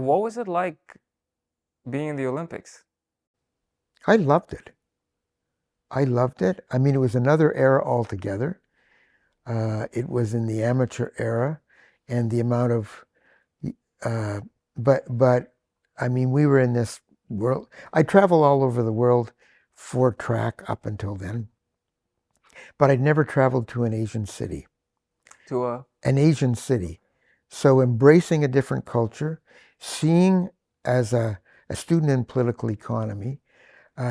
What was it like being in the Olympics? I loved it. I loved it. I mean, it was another era altogether. It was in the amateur era, and the amount of, uh, but I mean, we were in this world. I travel all over the world for track up until then, but I'd never traveled to an Asian city. To a An Asian city. So embracing a different culture, seeing as a student in political economy,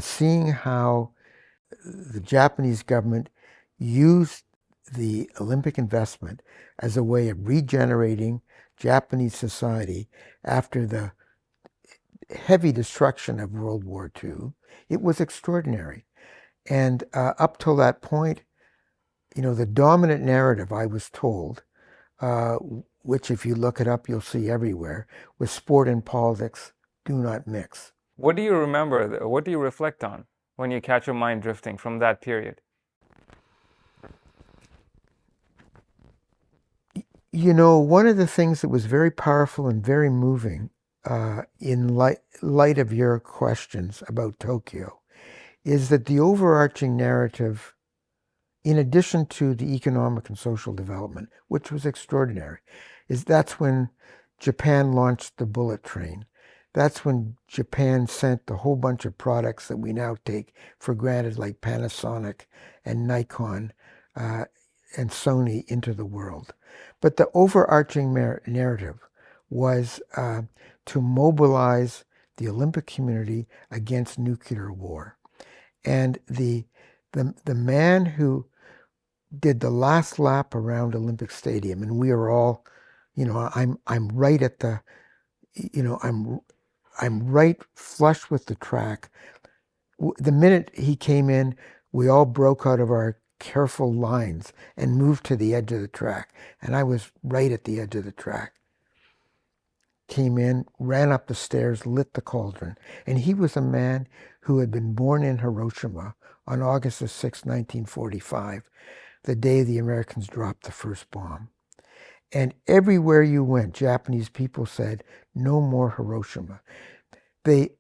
seeing how the Japanese government used the Olympic investment as a way of regenerating Japanese society after the heavy destruction of World War II. It was extraordinary. And up till that point, the dominant narrative I was told, uh, which if you look it up, you'll see everywhere, was sport and politics do not mix. What do you remember? What do you reflect on when you catch your mind drifting from that period? One of the things that was very powerful and very moving in light of your questions about Tokyo is that the overarching narrative, in addition to the economic and social development, which was extraordinary, is that's when Japan launched the bullet train. That's when Japan sent a whole bunch of products that we now take for granted, like Panasonic and Nikon uh, and Sony, into the world. But the overarching narrative was to mobilize the Olympic community against nuclear war. And the man who did the last lap around Olympic Stadium, and we are all, I'm right at the, you know, I'm right flush with the track. The minute he came in, we all broke out of our careful lines and moved to the edge of the track. And I was right at the edge of the track. Came in, ran up the stairs, lit the cauldron. And he was a man who had been born in Hiroshima on August the 6th, 1945, the day the Americans dropped the first bomb. And everywhere you went, Japanese people said, "No more Hiroshima." They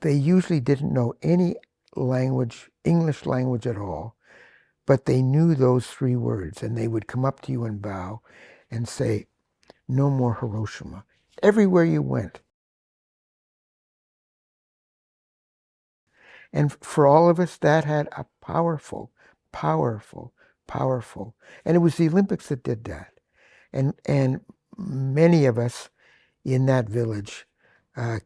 they usually didn't know any language, English language at all, but they knew those three words, and they would come up to you and bow and say, "No more Hiroshima." Everywhere you went. And for all of us, that had a powerful, powerful, powerful, and it was the Olympics that did that. And many of us in that village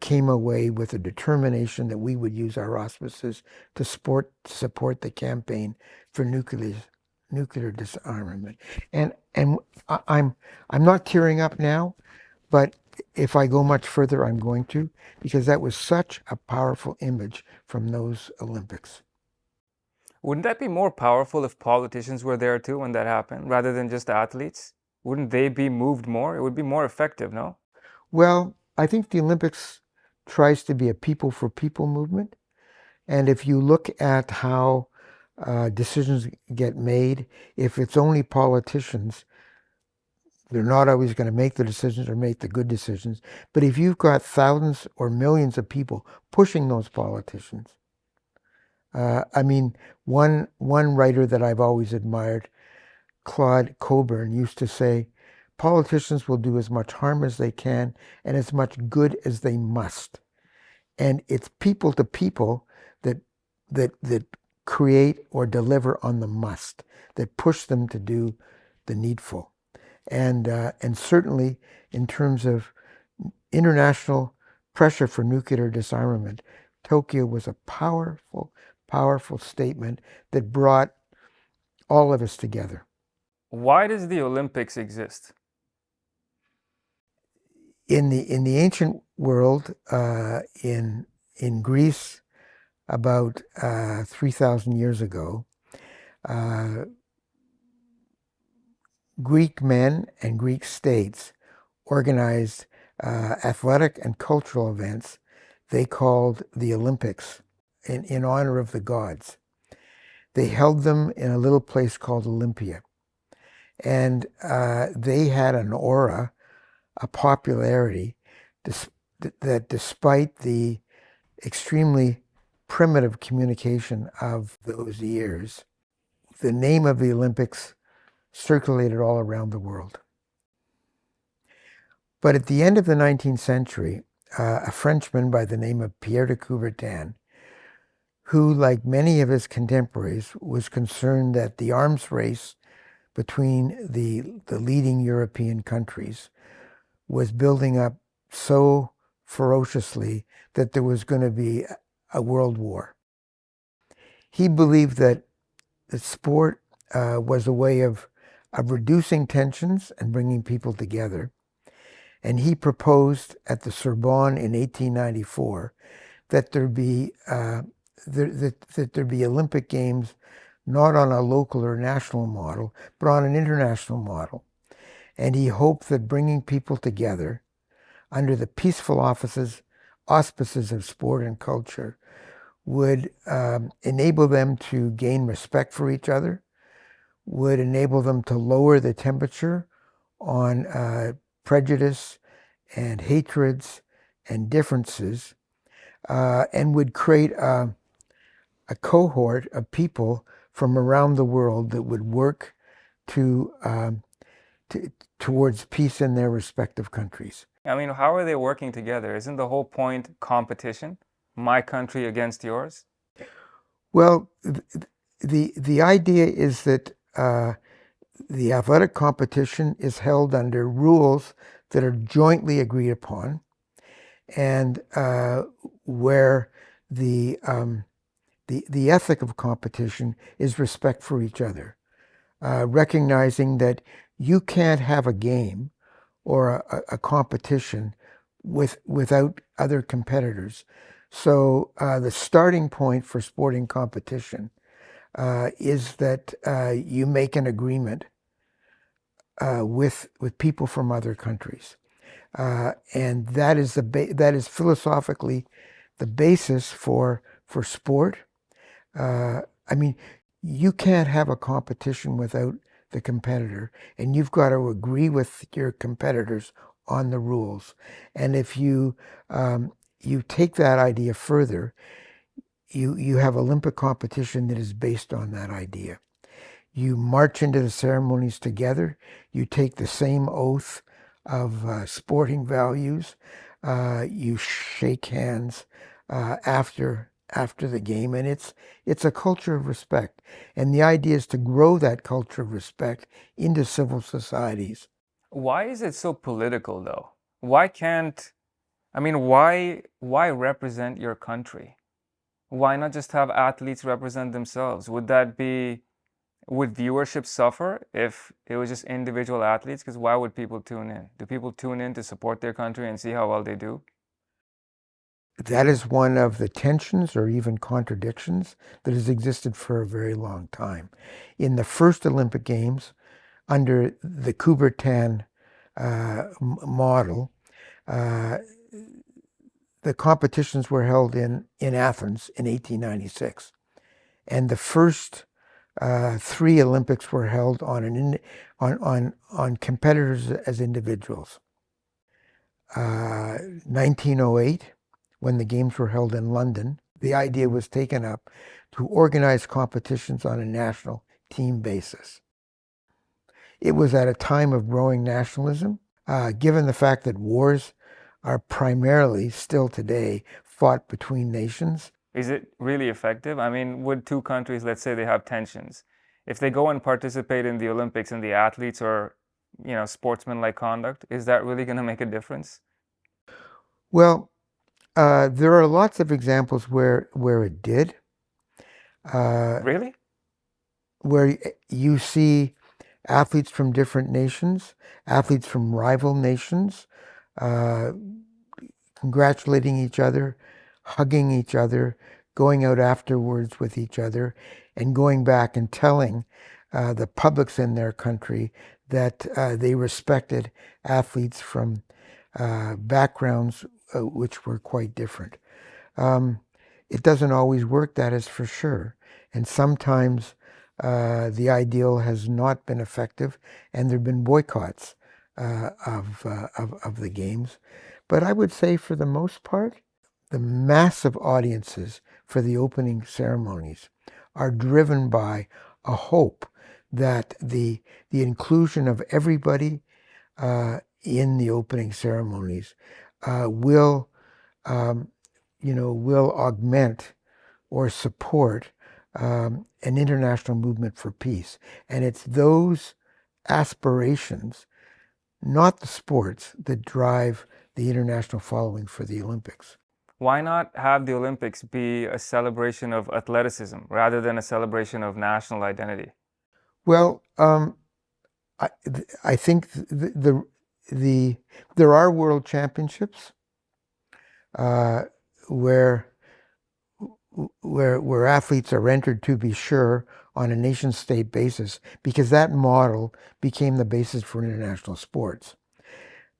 came away with a determination that we would use our auspices to support the campaign for nuclear disarmament. And I'm not tearing up now, but if I go much further, I'm going to, because that was such a powerful image from those Olympics. Wouldn't that be more powerful if politicians were there too when that happened, rather than just athletes? Wouldn't they be moved more? It would be more effective, no? Well, I think the Olympics tries to be a people for people movement. And if you look at how decisions get made, if it's only politicians, they're not always going to make the decisions or make the good decisions. But if you've got thousands or millions of people pushing those politicians, I mean, one writer that I've always admired, Claude Coburn, used to say, politicians will do as much harm as they can and as much good as they must. And it's people to people that that create or deliver on the must, that push them to do the needful. And certainly in terms of international pressure for nuclear disarmament, Tokyo was a powerful, powerful statement that brought all of us together. Why does the Olympics exist? In the ancient world, in Greece, about 3,000 years ago, uh, Greek men and Greek states organized athletic and cultural events they called the Olympics in honor of the gods. They held them in a little place called Olympia. And they had an aura, a popularity dis- that despite the extremely primitive communication of those years, the name of the Olympics circulated all around the world. But at the end of the 19th century, a Frenchman by the name of Pierre de Coubertin, who, like many of his contemporaries, was concerned that the arms race between the leading European countries was building up so ferociously that there was going to be a world war. He believed that the sport was a way of reducing tensions and bringing people together. And he proposed at the Sorbonne in 1894 that there be that there be Olympic Games not on a local or national model, but on an international model. And he hoped that bringing people together under the peaceful auspices of sport and culture would enable them to gain respect for each other, would enable them to lower the temperature on prejudice and hatreds and differences, and would create a cohort of people from around the world that would work to, towards peace in their respective countries. I mean, how are they working together? Isn't the whole point competition? My country against yours? Well, the idea is that the athletic competition is held under rules that are jointly agreed upon, and where the ethic of competition is respect for each other, recognizing that you can't have a game or a competition without other competitors. So the starting point for sporting competition is that you make an agreement with people from other countries, and that is that is philosophically the basis for sport. I mean, you can't have a competition without the competitor, and you've got to agree with your competitors on the rules. And if you take that idea further, you have Olympic competition that is based on that idea. You march into the ceremonies together. You take the same oath of sporting values. You shake hands after the game, and it's a culture of respect. And the idea is to grow that culture of respect into civil societies. Why is it so political though? Why can't, I mean, why represent your country? Why not just have athletes represent themselves? Would viewership suffer if it was just individual athletes? Because why would people tune in? Do people tune in to support their country and see how well they do? That is one of the tensions or even contradictions that has existed for a very long time. In the first Olympic Games, under the Coubertin model, uh, the competitions were held in Athens in 1896. And the first three Olympics were held on competitors as individuals. 1908, when the games were held in London, the idea was taken up to organize competitions on a national team basis. It was at a time of growing nationalism, given the fact that wars are primarily, still today, fought between nations. Is it really effective? I mean, would two countries, let's say they have tensions, if they go and participate in the Olympics and the athletes are, sportsmanlike conduct, is that really going to make a difference? Well, there are lots of examples where it did, uh, Really? where you see athletes from different nations, athletes from rival nations, uh, congratulating each other, hugging each other, going out afterwards with each other, and going back and telling the publics in their country that they respected athletes from backgrounds which were quite different. Um, it doesn't always work, that is for sure. And sometimes the ideal has not been effective, and there have been boycotts of the games. But I would say for the most part, the massive audiences for the opening ceremonies are driven by a hope that the inclusion of everybody in the opening ceremonies will um, will augment or support an international movement for peace. And it's those aspirations, not the sports, that drive the international following for the Olympics. Why not have the Olympics be a celebration of athleticism rather than a celebration of national identity? Well, I, I think the there are world championships uh, where where athletes are entered, to be sure, on a nation state basis, because that model became the basis for international sports.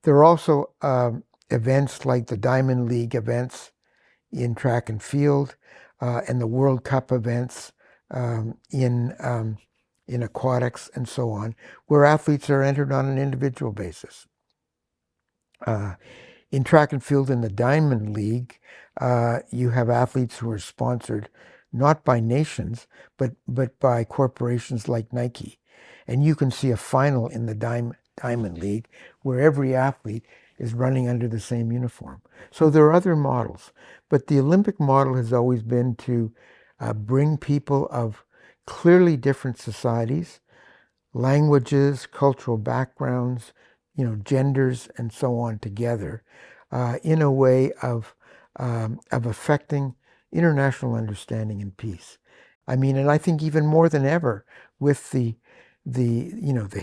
There are also events like the Diamond League events in track and field, and the World Cup events in aquatics and so on, where athletes are entered on an individual basis. Uh, in track and field in the Diamond League, you have athletes who are sponsored not by nations, but by corporations like Nike. And you can see a final in the Diamond League where every athlete is running under the same uniform. So there are other models, but the Olympic model has always been to bring people of clearly different societies, languages, cultural backgrounds, genders, and so on together in a way of affecting international understanding and peace. I mean, and I think even more than ever, with the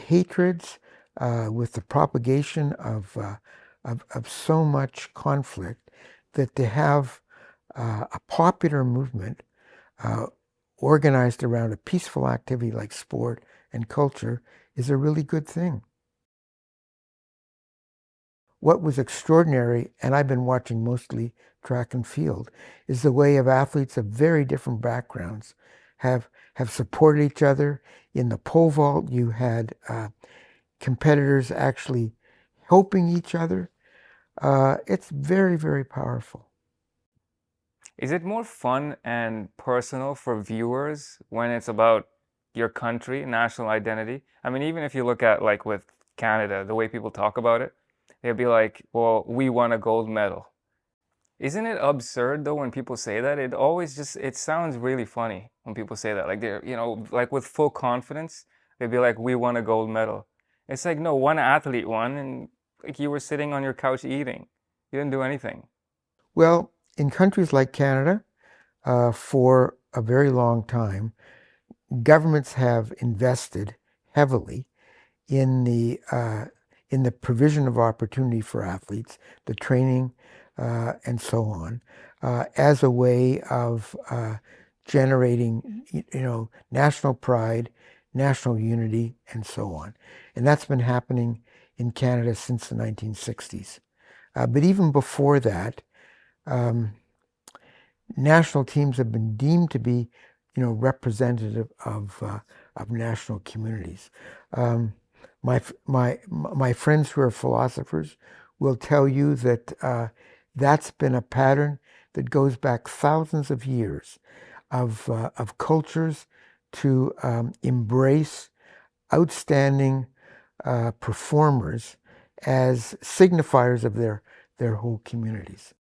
hatreds, with the propagation of so much conflict, that to have a popular movement uh, organized around a peaceful activity like sport and culture is a really good thing. What was extraordinary, and I've been watching mostly track and field, is the way of athletes of very different backgrounds have supported each other. In the pole vault, you had competitors actually helping each other. It's very, very powerful. Is it more fun and personal for viewers when it's about your country, national identity? I mean, even if you look at like with Canada, the way people talk about it, they'll be like, well, we won a gold medal. Isn't it absurd though when people say that? It always just it sounds really funny when people say that. Like they're, like with full confidence, they'd be like, "We won a gold medal." It's like, no, one athlete won and like you were sitting on your couch eating. You didn't do anything. Well, in countries like Canada, for a very long time, governments have invested heavily in the provision of opportunity for athletes, the training, and so on, as a way of generating, national pride, national unity, and so on. And that's been happening in Canada since the 1960s. But even before that, um, national teams have been deemed to be, representative of national communities. Um, my friends who are philosophers will tell you that that's been a pattern that goes back thousands of years of cultures to embrace outstanding performers as signifiers of their whole communities.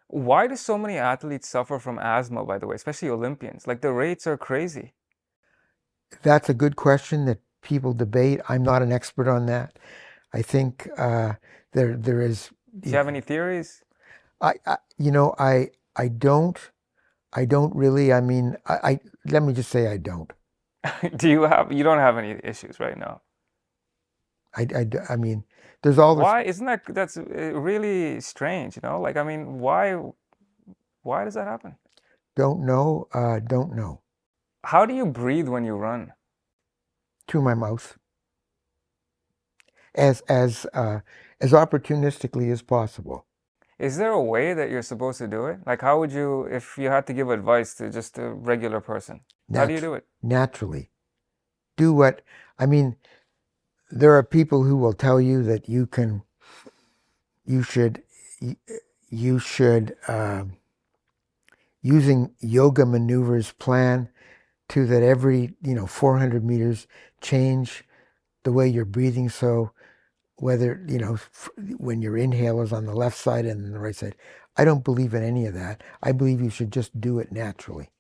Why do so many athletes suffer from asthma, by the way, especially Olympians? Like the rates are crazy. That's a good question that people debate. I'm not an expert on that. I think there is, Do you have any theories? I I don't really. I mean, I let me just say I don't. You don't have any issues right now. I mean, there's all this. Why? Isn't that's really strange, you know? Like I mean, why does that happen? Don't know. Don't know. How do you breathe when you run? To my mouth, as as uh, as opportunistically as possible. Is there a way that you're supposed to do it? Like how would you if you had to give advice to just a regular person? How do you Nat- do it? naturally, do what I mean. There are people who will tell you that you should, you should, using yoga maneuvers, plan to that every 400 meters change the way you're breathing. So whether when your inhale is on the left side and the right side, I don't believe in any of that. I believe you should just do it naturally.